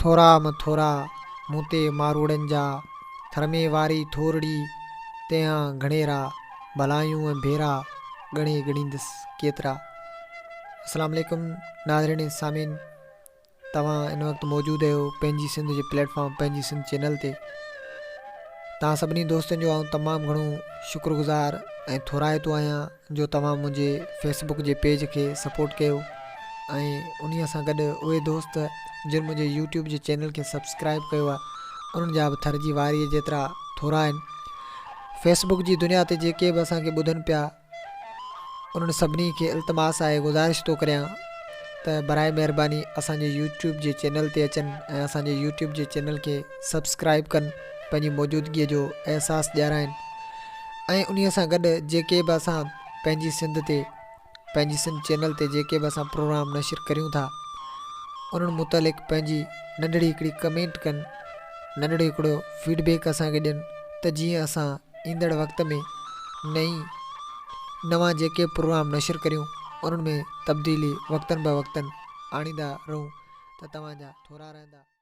थोरा मथोरा मूं ते मारूड़नि जा, थरमे वारी थोरड़ी तंहिं घणेरा, भलायूं ऐं भेरा ॻणे ॻणींदसि केतिरा। अस्सलाम वालेकुम नाज़रीन सामीन, तव्हां इन वक़्तु मौजूदु आहियो पंहिंजी सिंध जे प्लेटफॉर्म पंहिंजी सिंध चैनल ते। तव्हां सभिनी दोस्तनि जो आउं तमामु घणो शुक्रगुज़ार ऐं थोराइतो आहियां जो तव्हां मुंहिंजे फेसबुक जे पेज खे सपोर्ट कयो ऐं उन्हीअ सां गॾु उहे दोस्त जिन मुंहिंजे यूट्यूब जे चैनल खे सब्सक्राइब कयो आहे उन्हनि जा बि थर जी वारीअ जेतिरा थोरा आहिनि। फेसबुक जी दुनिया ते जेके बि असांखे ॿुधनि पिया उन्हनि सभिनी खे इल्तमास आहे, गुज़ारिश थो करियां त बराए महिरबानी असांजे यूट्यूब जे चैनल ते अचनि ऐं असांजे यूट्यूब जे चैनल खे सब्सक्राइब कनि, पंहिंजी मौजूदगीअ जो अहसासु ॾियाराइनि ऐं उन्हीअ सां गॾु जेके बि असां पंहिंजी सिंध ते पंहिंजी सिंध चैनल ते जेके बि असां प्रोग्राम नशिर करियूं था उन्हनि मुतलिक़ पंहिंजी नंढड़ी हिकिड़ी कमेंट कनि, नंढड़ो हिकिड़ो फीडबैक असांखे ॾियनि त जीअं असां ईंदड़ वक़्त में नवां जेके प्रोग्राम नशिर करियूं उन्हनि में तब्दीली वक़्तनि ब वक़्तनि आणींदा रहूं त तव्हांजा थोरा रहंदा।